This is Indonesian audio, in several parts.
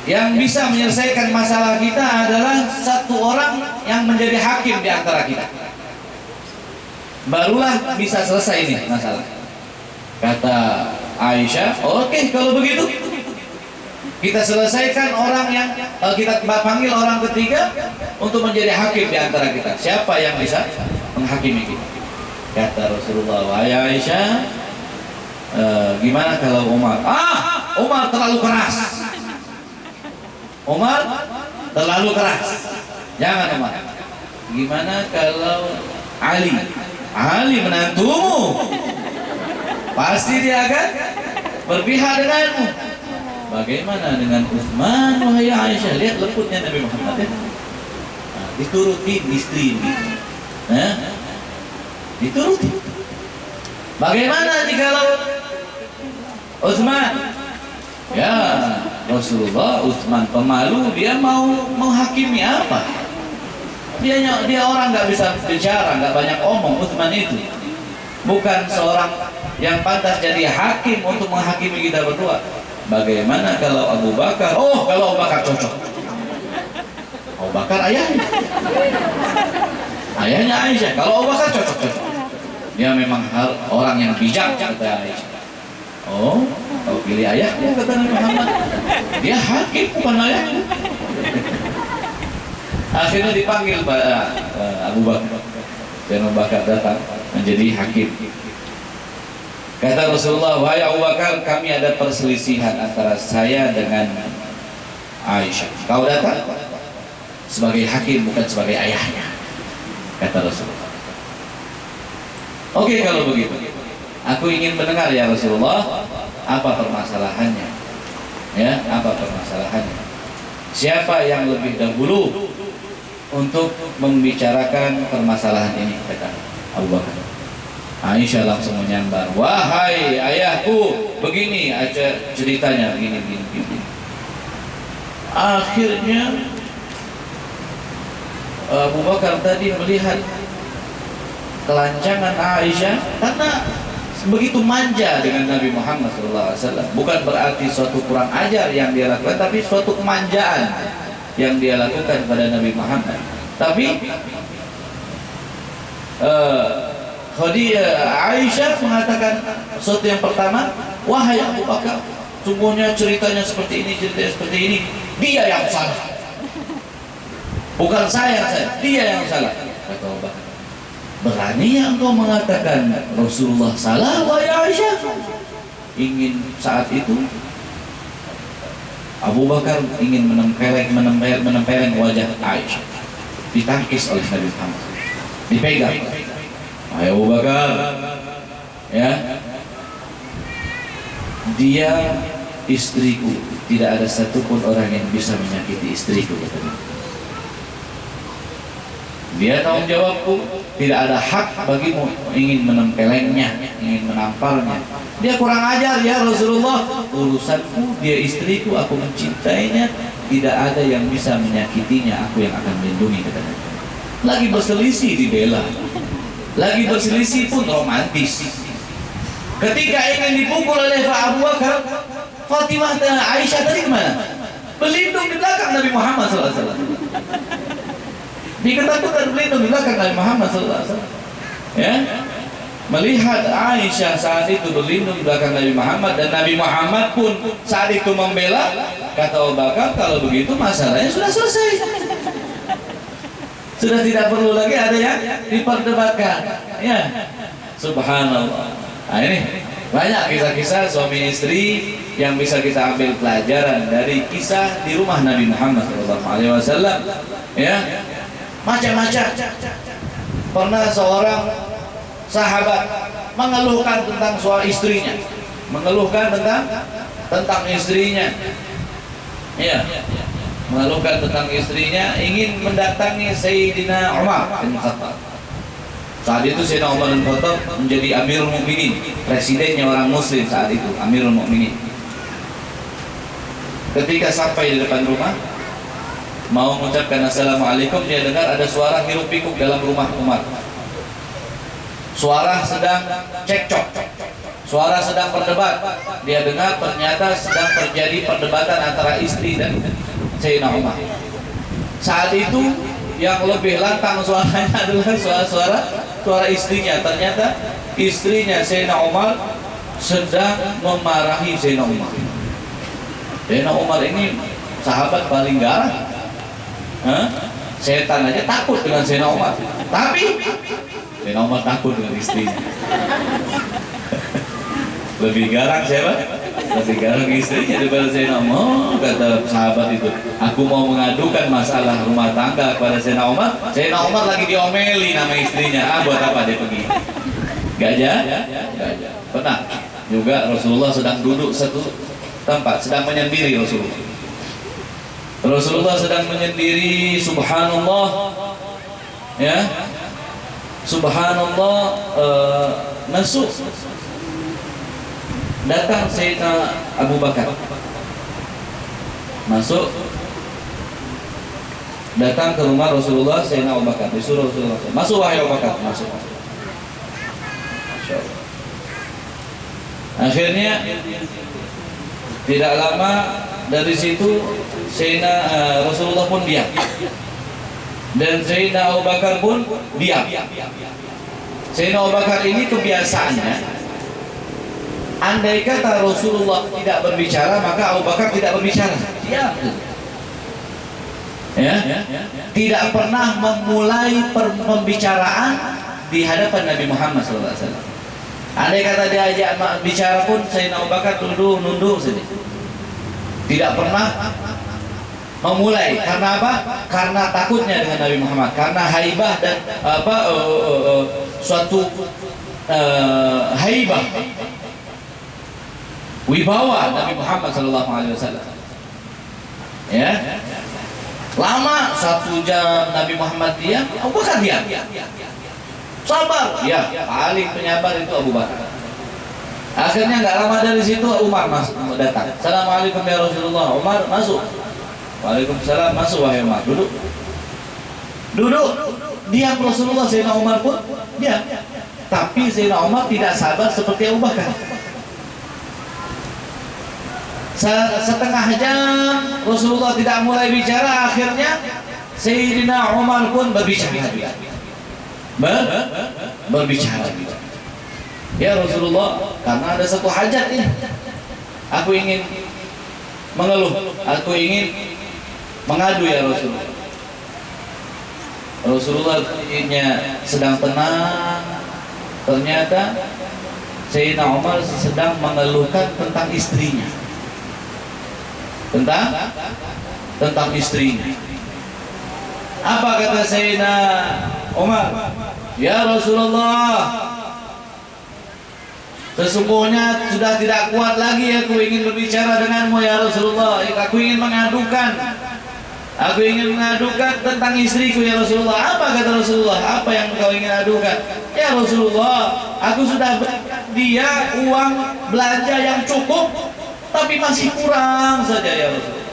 Yang bisa menyelesaikan masalah kita adalah satu orang yang menjadi hakim di antara kita. Barulah bisa selesai ini masalah. Kata Aisyah, oke, kalau begitu kita selesaikan orang yang kita panggil orang ketiga untuk menjadi hakim di antara kita. Siapa yang bisa menghakimi kita? Kata Rasulullah, wahai Aisyah, gimana kalau Umar? Umar terlalu keras. Umar terlalu keras. Jangan Umar. Gimana kalau Ali? Ali menantumu. Pasti dia akan berpihak denganmu. Bagaimana dengan Utsman, wahai Aisyah? Lihat lembutnya Nabi Muhammad ya. Nah, dituruti istri ini. Dituruti. Bagaimana jikalau Utsman? Ya Rasulullah, Utsman pemalu, dia mau menghakimi apa? Dia orang nggak bisa bicara, nggak banyak omong. Utsman itu bukan seorang yang pantas jadi hakim untuk menghakimi kita berdua. Bagaimana kalau Abu Bakar? Kalau Abu Bakar cocok. Abu Bakar ayahnya Aisyah. Kalau Abu Bakar cocok. Dia memang orang yang bijak, kata Aisyah. Kau pilih ayahnya, kata Nabi Muhammad. Dia hakim, bukan ayahnya. Akhirnya dipanggil pada Abu Bakar. Dan Abu Bakar datang menjadi hakim. Kata Rasulullah, wahai Abu Bakar, kami ada perselisihan antara saya dengan Aisyah. Kau datang sebagai hakim, bukan sebagai ayahnya, kata Rasulullah. Oke, kalau begitu, aku ingin mendengar ya Rasulullah, apa permasalahannya? Ya, apa permasalahannya? Siapa yang lebih dahulu untuk membicarakan permasalahan ini? Kata Abu Bakar. Aisyah langsung menyambar, wahai ayahku, begini aja ceritanya, begini. Akhirnya Abu Bakar tadi melihat kelancangan Aisyah karena begitu manja dengan Nabi Muhammad SAW. Bukan berarti suatu kurang ajar yang dia lakukan, tapi suatu kemanjaan yang dia lakukan pada Nabi Muhammad. Tapi Aisyah mengatakan sesuatu yang pertama, wahai Abu Bakar, sungguhnya ceritanya seperti ini, dia yang salah, bukan saya, dia yang salah. Kata Abu Bakar, berani engkau mengatakan Rasulullah salah, wahai Aisyah? Ingin saat itu Abu Bakar ingin menempeleng wajah Aisyah, ditangkis oleh Nabi Muhammad, dipegang. Wahai Abu Bakar, ya, dia istriku, tidak ada satupun orang yang bisa menyakiti istriku. Dia tanggung jawabku, tidak ada hak bagimu ingin menempelengnya, ingin menamparnya. Dia kurang ajar ya Rasulullah, urusanku, dia istriku, aku mencintainya, tidak ada yang bisa menyakitinya, aku yang akan melindungi, katanya. Lagi berselisih dibela, lagi berselisih pun romantis. Ketika ingin dipukul oleh Abu Bakar, Fatimah dan Aisyah tadi kemana? Berlindung di belakang Nabi Muhammad SAW. Diketakutan berlindung di belakang Nabi Muhammad SAW. Ya, melihat Aisyah saat itu berlindung di belakang Nabi Muhammad, dan Nabi Muhammad pun saat itu membela. Kata Abu Bakar, kalau begitu masalahnya sudah selesai. Sudah tidak perlu lagi ada yang diperdebatkan. Ya, subhanallah. Nah, ini banyak kisah-kisah suami istri yang bisa kita ambil pelajaran dari kisah di rumah Nabi Muhammad SAW. Ya, macam-macam. Pernah seorang sahabat mengeluhkan tentang suami istrinya, mengeluhkan tentang istrinya. Ya, mengeluhkan tentang istrinya, ingin mendatangi Sayyidina Umar bin Khattab. Saat itu Sayyidina Umar bin Khattab menjadi Amirul Mukminin, presidennya orang Muslim saat itu, Amirul Mukminin. Ketika sampai di depan rumah, mau mengucapkan Assalamualaikum, dia dengar ada suara hiruk pikuk dalam rumah Umar. Suara sedang cekcok. Suara sedang berdebat. Dia dengar ternyata sedang terjadi perdebatan antara istri dan Sayyidina Umar. Saat itu yang lebih lantang suaranya adalah suara istrinya. Ternyata istrinya Sayyidina Umar sedang memarahi Sayyidina Umar. Sayyidina Umar ini sahabat paling garang. Setan aja takut dengan Sayyidina Umar. Tapi Sayyidina Umar takut dengan istrinya. Lebih garang siapa? Lebih garang istrinya daripada Sayyidina Umar. Oh, kata sahabat itu, aku mau mengadukan masalah rumah tangga kepada Sayyidina Umar. Sayyidina Umar lagi diomeli nama istrinya. Buat apa dia pergi? Gajah? Gajah. Pernah juga Rasulullah sedang duduk satu tempat, sedang menyendiri Rasulullah. Rasulullah sedang menyendiri, subhanallah, ya, subhanallah, masuk. Datang Sayyidina Abu Bakar, masuk, datang ke rumah Rasulullah. Sayyidina Abu Bakar disuruh Rasulullah, masuk wahai Abu Bakar, masuk. Akhirnya tidak lama dari situ Sayyidina Rasulullah pun diam, dan Sayyidina Abu Bakar pun diam. Sayyidina Abu Bakar ini kebiasaannya, andai kata Rasulullah tidak berbicara, maka Abu Bakar tidak berbicara. Diam. Ya, tidak pernah memulai pembicaraan di hadapan Nabi Muhammad SAW. Andai kata diajak bicara pun Sayyidina Abu Bakar nunduk saja. Tidak pernah memulai. Karena apa? Karena takutnya dengan Nabi Muhammad, karena haibah dan suatu haibah, wibawa Nabi Muhammad SAW. Ya, lama 1 jam Nabi Muhammad diam, Abu Bakar diam. Sabar, ya, paling penyabar itu Abu Bakar. Akhirnya nggak lama dari situ Umar datang. Assalamualaikum ya Rasulullah. Umar masuk. Waalaikumsalam. Masuk wahai Umar. Duduk. Diam Rasulullah. Sayyidina Umar pun diam. Tapi Sayyidina Umar tidak sabar seperti Abu Bakar. Setengah jam Rasulullah tidak mulai bicara. Akhirnya Sayyidina Umar pun berbicara. Berbicara. Ya Rasulullah, karena ada satu hajat ini, aku ingin mengeluh, aku ingin mengadu ya Rasulullah. Rasulullah sedang tenang. Ternyata Sayyidina Umar sedang mengeluhkan tentang istrinya, tentang istrinya. Apa kata Sayyidina Umar? Ya Rasulullah, sesungguhnya sudah tidak kuat lagi aku ingin berbicara denganmu ya Rasulullah. Aku ingin mengadukan tentang istriku ya Rasulullah. Apa kata Rasulullah? Apa yang kau ingin adukan? Ya Rasulullah, aku sudah berikan dia uang belanja yang cukup, tapi masih kurang saja ya Rasulullah.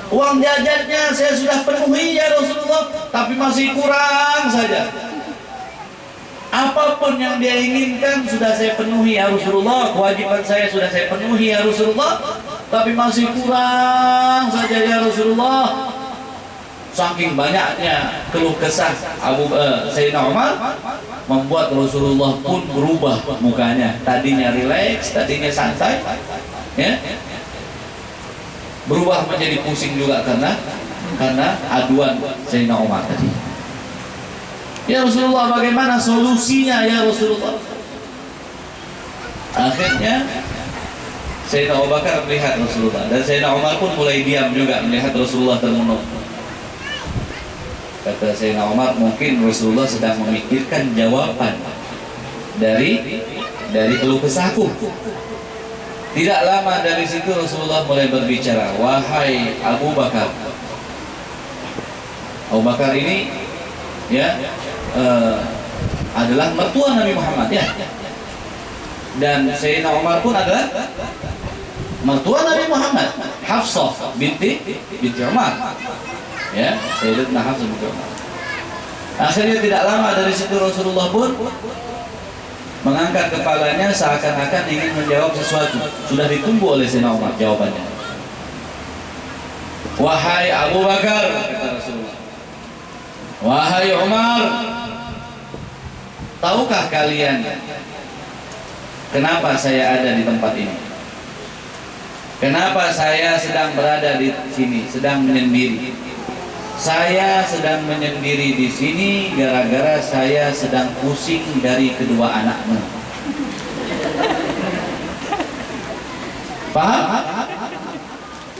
Uang jajannya saya sudah penuhi ya Rasulullah, tapi masih kurang saja. Apapun yang dia inginkan sudah saya penuhi ya Rasulullah, kewajiban saya sudah saya penuhi ya Rasulullah, tapi masih kurang saja ya Rasulullah. Saking banyaknya keluh kesah Sayyidina Umar membuat Rasulullah pun berubah mukanya. Tadinya rileks, tadinya santai, ya, berubah menjadi pusing juga karena aduan Sayyidina Umar tadi. Ya Rasulullah, bagaimana solusinya ya Rasulullah? Akhirnya Sayyidina Abu Bakar melihat Rasulullah, dan Sayyidina Umar pun mulai diam juga melihat Rasulullah termenung. Kata Sayyidina Umar, mungkin Rasulullah sedang memikirkan jawaban dari keluh kesahku. Tidak lama dari situ Rasulullah mulai berbicara, wahai Abu Bakar. Abu Bakar ini ya adalah mertua Nabi Muhammad, ya. Dan Sayyidina Umar pun adalah mertua Nabi Muhammad, Hafsah binti Umar, ya, Sayyidatuna Hafsah binti Umar. Akhirnya tidak lama dari situ Rasulullah pun mengangkat kepalanya seakan-akan ingin menjawab sesuatu. Sudah ditunggu oleh Sayyidina Umar jawabannya. Wahai Abu Bakar, kata Rasulullah, wahai Umar, tahukah kalian kenapa saya ada di tempat ini? Kenapa saya sedang berada di sini, sedang menyendiri? Saya sedang menyendiri di sini gara-gara saya sedang pusing dari kedua anakmu. Paham?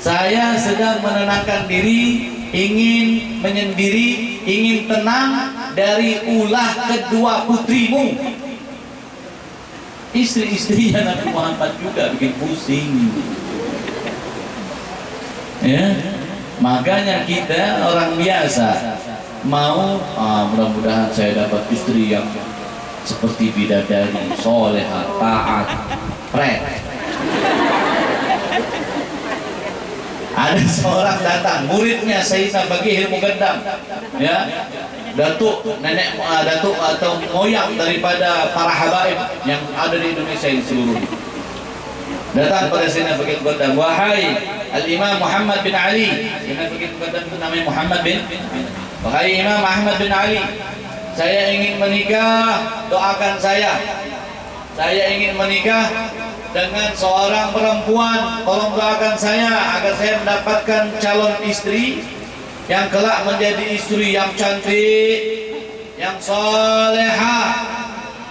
Saya sedang menenangkan diri, ingin menyendiri, ingin tenang dari ulah kedua putrimu. Istri-istrinya Nabi Muhammad juga bikin pusing. Ya, makanya kita orang biasa mau mudah-mudahan saya dapat istri yang seperti bidadari, solehah, taat, pret. Ada seorang datang, muridnya Sayyidina Baqi Muqaddam, ya, datuk nenek, datuk atau moyang daripada para habaib yang ada di Indonesia ini seluruhnya. Datang pada Sayyidina Baqi Muqaddam, wahai Al-Imam Muhammad bin Ali. Sayyidina Baqi Muqaddam itu namanya Muhammad bin, wahai Imam Ahmad bin Ali, saya ingin menikah, doakan saya. Saya ingin menikah dengan seorang perempuan, tolong doakan saya agar saya mendapatkan calon istri yang kelak menjadi istri yang cantik, yang solehah,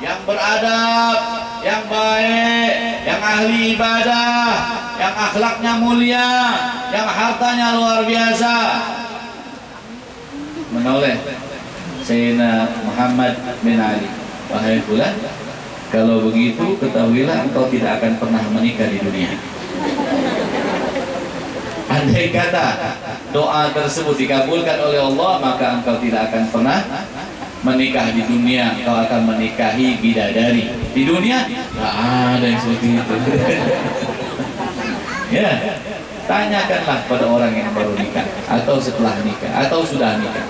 yang beradab, yang baik, yang ahli ibadah, yang akhlaknya mulia, yang hartanya luar biasa. Menoleh Sayyidina Muhammad bin Ali, wahai fulan, kalau begitu ketahuilah engkau tidak akan pernah menikah di dunia. Andai kata doa tersebut dikabulkan oleh Allah, maka engkau tidak akan pernah menikah di dunia. Engkau akan menikahi bidadari. Di dunia nggak ada yang seperti itu. Ya, tanyakanlah pada orang yang baru nikah, atau setelah nikah, atau sudah nikah.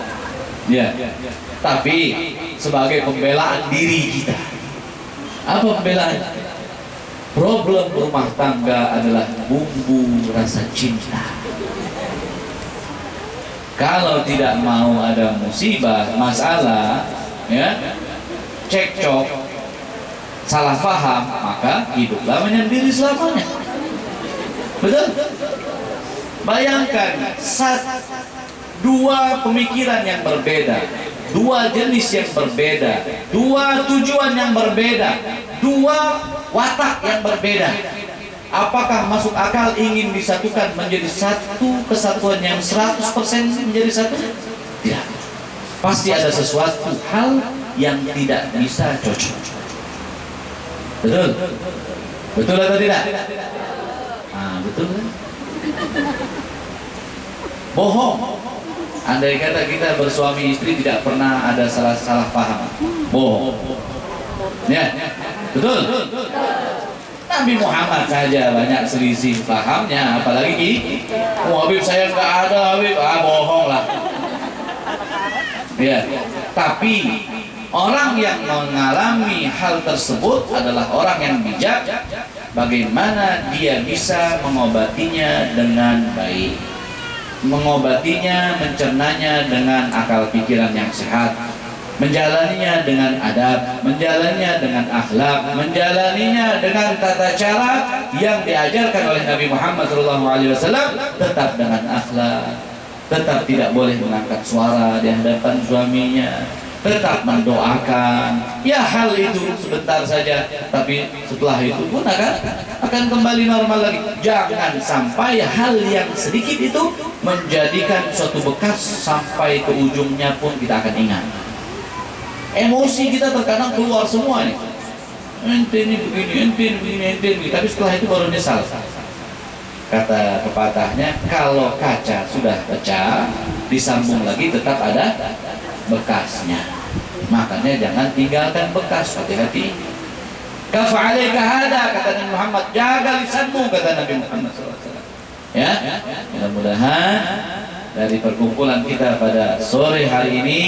Ya, tapi sebagai pembelaan diri kita. Apa pembelaan? Problem rumah tangga adalah bumbu rasa cinta. Kalau tidak mau ada musibah, masalah, ya, cekcok, salah paham, maka hiduplah menyendiri selamanya. Betul? Bayangkan dua pemikiran yang berbeda, dua jenis yang berbeda, dua tujuan yang berbeda, dua watak yang berbeda. Apakah masuk akal ingin disatukan menjadi satu kesatuan yang 100% menjadi satu? Tidak. Pasti ada sesuatu hal yang tidak bisa cocok. Betul? Betul atau tidak? Ah, betul kan? Bohong. Andai kata kita bersuami istri tidak pernah ada salah paham, bohong. Ya, betul. Nabi Muhammad saja banyak selisih pahamnya, apalagi Habib saya nggak ada, Habib, bohong lah. Ya, tapi orang yang mengalami hal tersebut adalah orang yang bijak. Bagaimana dia bisa mengobatinya dengan baik, mengobatinya, mencernanya dengan akal pikiran yang sehat, menjalaninya dengan adab, menjalaninya dengan akhlak, menjalaninya dengan tata cara yang diajarkan oleh Nabi Muhammad SAW, tetap dengan akhlak, tetap tidak boleh mengangkat suara di hadapan suaminya, tetap mendoakan. Ya, hal itu sebentar saja, tapi setelah itu pun akan kembali normal lagi. Jangan sampai hal yang sedikit itu menjadikan suatu bekas sampai ke ujungnya pun kita akan ingat. Emosi kita terkadang keluar semua nih. Ente ini begini, ente ini begini, ente ini. Tapi setelah itu baru nyesal. Kata pepatahnya, kalau kaca sudah pecah, disambung lagi tetap ada bekasnya. Makanya jangan tinggalkan bekas, hati-hati. Kafa'alaika hada, kata Nabi Muhammad, jaga lisanmu, kata Nabi Muhammad SAW. Ya, mudah-mudahan dari perkumpulan kita pada sore hari ini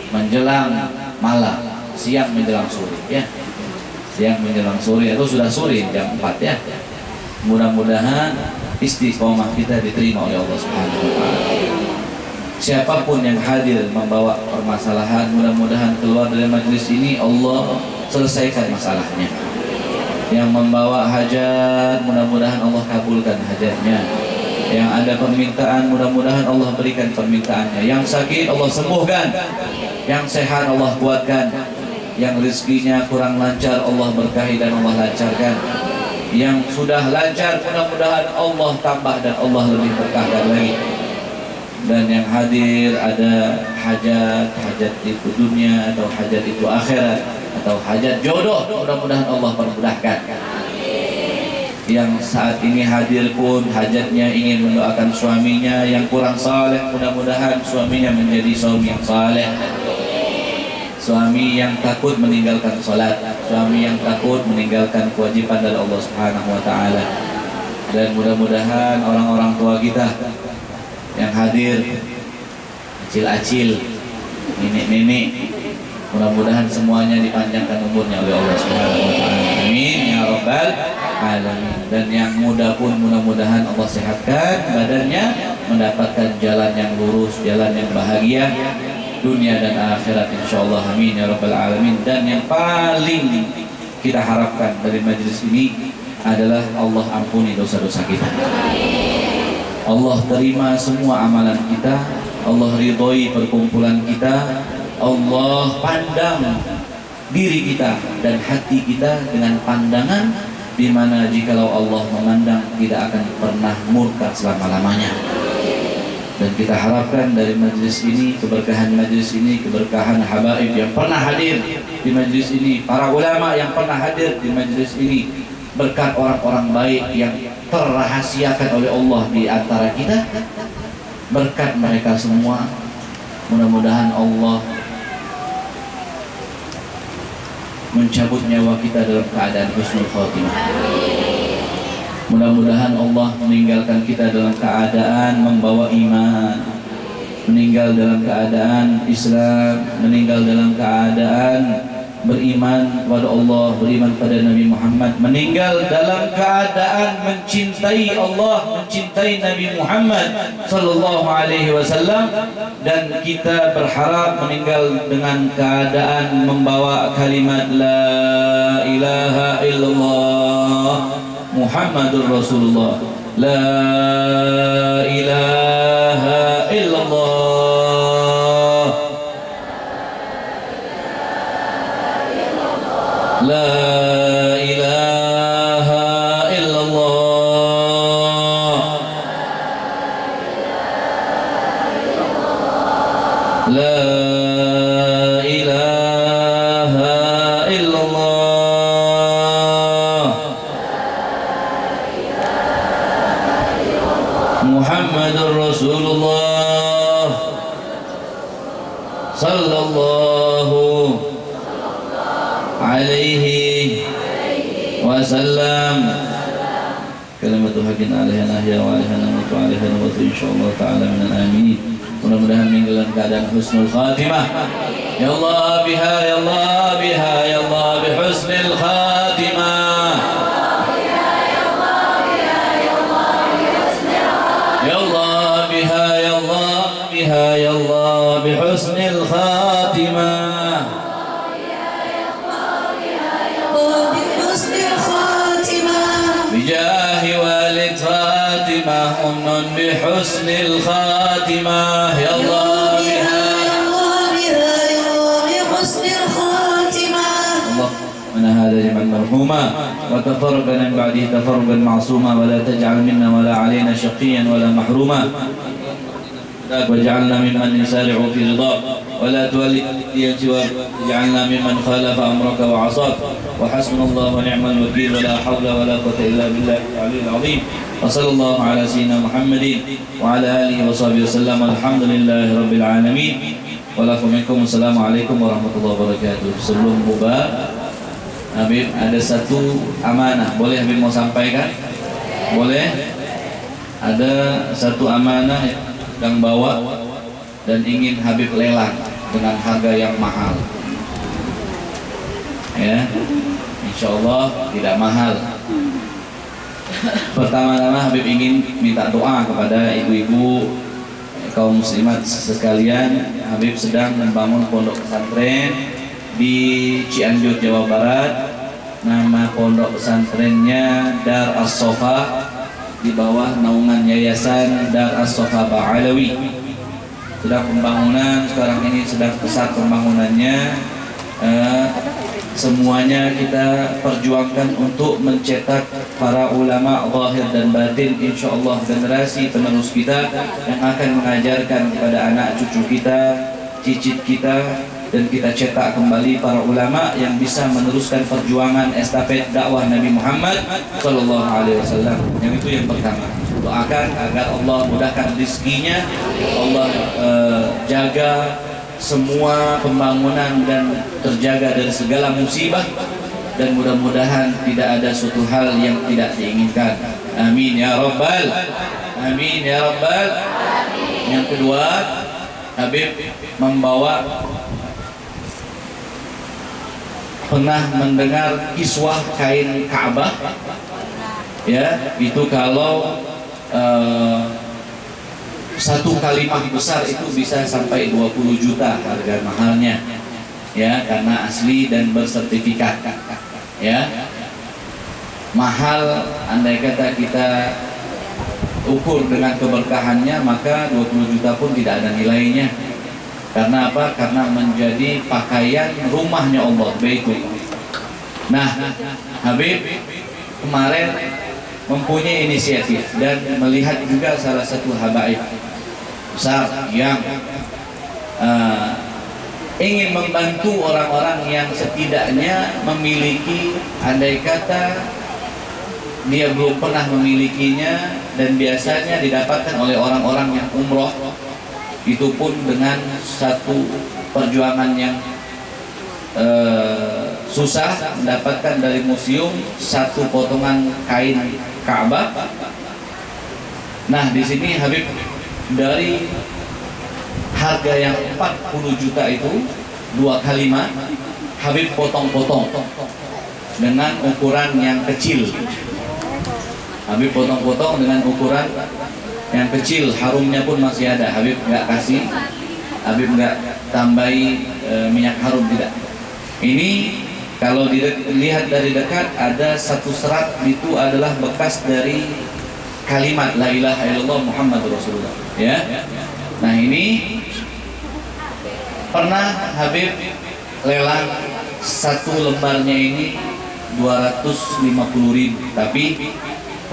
menjelang malam, siang menjelang sore, ya, yang menjelang sore atau sudah sore jam 4 ya. Mudah-mudahan istiqomah kita diterima oleh Allah Subhanahu wa taala. Siapapun yang hadir membawa permasalahan, mudah-mudahan keluar dari majelis ini Allah selesaikan masalahnya. Yang membawa hajat, mudah-mudahan Allah kabulkan hajatnya. Yang ada permintaan, mudah-mudahan Allah berikan permintaannya. Yang sakit Allah sembuhkan, yang sehat Allah kuatkan, yang rezekinya kurang lancar Allah berkahi dan Allah lancarkan, yang sudah lancar mudah-mudahan Allah tambah dan Allah lebih berkahkan lagi. Dan yang hadir ada hajat itu dunia atau hajat itu akhirat atau hajat jodoh, mudah-mudahan Allah permudahkan. Yang saat ini hadir pun hajatnya ingin mendoakan suaminya yang kurang saleh, mudah-mudahan suaminya menjadi suami yang saleh, suami yang takut meninggalkan sholat, suami yang takut meninggalkan kewajiban dari Allah Subhanahu wa taala. Dan mudah-mudahan orang-orang tua kita yang hadir, acil-acil, nenek-nenek, mudah-mudahan semuanya dipanjangkan umurnya oleh Allah Subhanahu wa taala. Amin ya rabbal alamin. Dan yang muda pun mudah-mudahan Allah sehatkan badannya, mendapatkan jalan yang lurus, jalan yang bahagia dunia dan akhirat insyaallah. Amin ya rabbal alamin. Dan yang paling kita harapkan dari majelis ini adalah Allah ampuni dosa-dosa kita, Allah terima semua amalan kita, Allah ridhoi perkumpulan kita, Allah pandang diri kita dan hati kita dengan pandangan di mana jikalau Allah memandang tidak akan pernah murka selama-lamanya. Dan kita harapkan dari majelis ini, keberkahan majelis ini, keberkahan habaib yang pernah hadir di majelis ini, para ulama yang pernah hadir di majelis ini, berkat orang-orang baik yang terrahasiakan oleh Allah di antara kita, berkat mereka semua mudah-mudahan Allah mencabut nyawa kita dalam keadaan husnul khatimah. Mudah-mudahan Allah meninggalkan kita dalam keadaan membawa iman, meninggal dalam keadaan Islam, meninggal dalam keadaan beriman kepada Allah, beriman pada Nabi Muhammad, meninggal dalam keadaan mencintai Allah, mencintai Nabi Muhammad sallallahu alaihi wasallam. Dan kita berharap meninggal dengan keadaan membawa kalimat la ilaha illallah Muhammadur Rasulullah, la ilaha illallah. La ilaha illallah. La ilaha illallah. Muhammadur Rasulullah sallallahu alaihi wasallam. Kalimatu haqqin 'alaiha nahya wa 'alaiha namutu 'alaiha namutu insyaallah ta'ala minal amin. Mudah-mudahan meninggal dalam keadaan husnul khatimah. Ya Allah biha, ya Allah biha, ya Allah bi husnil khatimah. Ya Allah biha, ya Allah biha, ya Allah bi husnil khatimah. بجاه والد فاطمة أمن بحسن الخاتمة. يا الله بها، يا الله بها، يا الله بحسن الخاتمة. الله من هذا جمع مرحوما وتفرقنا من بعده تفرقا معصوما ولا تجعل منا ولا علينا شقيا ولا محروما واجعلنا ممن يسارع في رضاك ولا تولي سواك واجعلنا ممن خالف أمرك وعصاك وحسبنا الله ونعم الوكيل ولا حول ولا قوة إلا بالله العلي العظيم وصلى الله على سيدنا محمد وعلى آله وصحبه وسلم. الحمد لله رب العالمين. Wassalamualaikum warahmatullahi wabarakatuh. Sebelum bubar, Habib ada satu amanah, boleh Habib mau sampaikan? Boleh? Ada satu amanah yang bawa dan ingin Habib lelang dengan harga yang mahal. Ya, insya Allah tidak mahal. Pertama-tama Habib ingin minta doa kepada ibu-ibu kaum muslimat sekalian. Habib sedang membangun pondok pesantren di Cianjur, Jawa Barat. Nama pondok pesantrennya Dar As-Sofa, di bawah naungan Yayasan Dar As-Sofa Ba'alawi. Sedang pembangunan, sekarang ini sedang pesat pembangunannya. Semuanya kita perjuangkan untuk mencetak para ulama zahir dan batin, insya Allah generasi penerus kita yang akan mengajarkan kepada anak cucu kita, cicit kita, dan kita cetak kembali para ulama yang bisa meneruskan perjuangan estafet dakwah Nabi Muhammad Sallallahu Alaihi Wasallam. Yang itu yang pertama. Doakan agar Allah mudahkan rezekinya, Allah jaga semua pembangunan dan terjaga dari segala musibah, dan mudah-mudahan tidak ada suatu hal yang tidak diinginkan. Amin ya rabbal, amin ya rabbal. Yang kedua, Habib membawa, pernah mendengar kiswah kain Ka'bah? Ya, itu kalau satu kalimah besar itu bisa sampai 20 juta harga mahalnya, ya, karena asli dan bersertifikat, ya. Mahal, andai kata kita ukur dengan keberkahannya, maka 20 juta pun tidak ada nilainya. Karena apa? Karena menjadi pakaian rumahnya Allah, Baitul. Nah, Habib kemarin mempunyai inisiatif dan melihat juga salah satu habaib besar yang ingin membantu orang-orang yang setidaknya memiliki, andai kata dia belum pernah memilikinya, dan biasanya didapatkan oleh orang-orang yang umroh, itu pun dengan satu perjuangan yang susah, mendapatkan dari museum satu potongan kain Ka'bah. Nah, di sini Habib dari harga yang 40 juta itu 2 kalimat Habib potong-potong dengan ukuran yang kecil. Habib potong-potong dengan ukuran yang kecil, harumnya pun masih ada. Habib nggak kasih, Habib nggak tambahi minyak harum, tidak. Ini kalau dilihat dari dekat ada satu serat, itu adalah bekas dari kalimat la ilaha illallah Muhammadur Rasulullah, ya. Nah, ini pernah Habib lelang satu lembarnya ini 250.000, tapi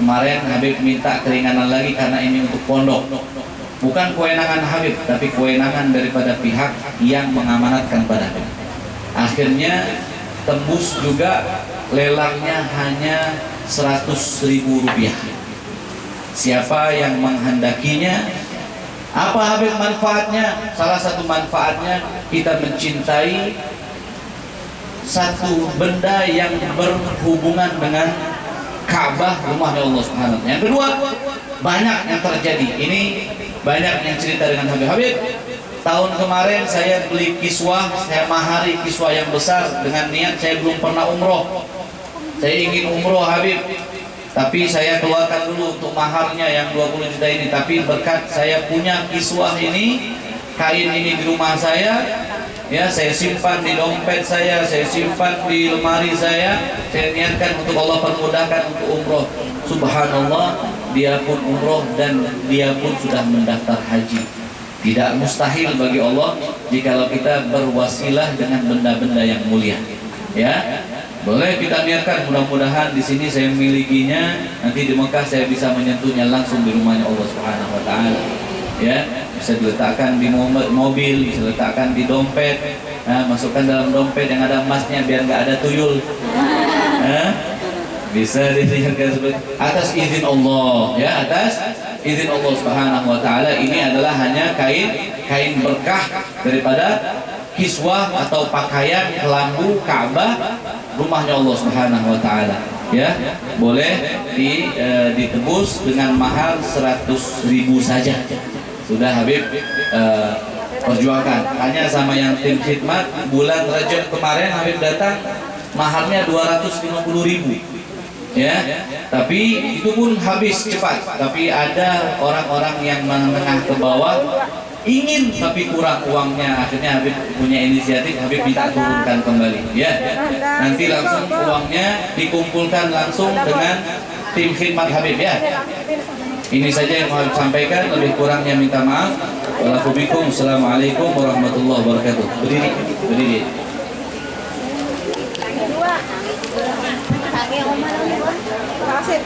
kemarin Habib minta keringanan lagi karena ini untuk pondok. Bukan kewenangan Habib, tapi kewenangan daripada pihak yang mengamanatkan pada Habib. Akhirnya tembus juga, lelangnya hanya 100.000 rupiah. Siapa yang menghendakinya? Apa Habib manfaatnya? Salah satu manfaatnya kita mencintai satu benda yang berhubungan dengan Ka'bah, rumahnya Allah Subhanahu wa Ta'ala. Yang kedua, banyak yang terjadi. Ini banyak yang cerita dengan Habib. Tahun kemarin saya beli kiswah, saya mahari kiswah yang besar dengan niat saya belum pernah umroh. Saya ingin umroh Habib, tapi saya keluarkan dulu untuk maharnya yang 20 juta ini. Tapi berkat saya punya kiswah ini, kain ini di rumah saya, ya, saya simpan di dompet saya simpan di lemari saya niatkan untuk Allah permudahkan untuk umroh. Subhanallah, dia pun umroh dan dia pun sudah mendaftar haji. Tidak mustahil bagi Allah jikalau kita berwasilah dengan benda-benda yang mulia, ya. Boleh kita niatkan, mudah-mudahan di sini saya memilikinya, nanti di Mekah saya bisa menyentuhnya langsung di rumahnya Allah Subhanahu wa Ta'ala, ya. Bisa diletakkan di mobil, bisa diletakkan di dompet. Nah, masukkan dalam dompet yang ada emasnya biar nggak ada tuyul. Bisa dilihatkan seperti atas izin Allah, ya, atas izin Allah Subhanahu wa Ta'ala. Ini adalah hanya kain berkah daripada kiswah atau pakaian kelambu Ka'bah, rumahnya Allah Subhanahu wa Ta'ala, ya. Boleh ditebus dengan mahal 100.000 saja. Sudah Habib perjuangkan. Hanya sama yang tim khidmat bulan Rajab kemarin Habib datang maharnya 250.000 ya, tapi itu pun habis cepat. Tapi ada orang-orang yang menengah ke bawah ingin tapi kurang uangnya, akhirnya Habib punya inisiatif, Habib minta turunkan kembali ya. Nanti langsung uangnya dikumpulkan langsung dengan tim khidmat Habib ya. Ini saja yang mau Habib sampaikan, lebih kurangnya minta maaf. Waalaikumsalam. Assalamualaikum warahmatullahi wabarakatuh. Berdiri, berdiri. Kasih,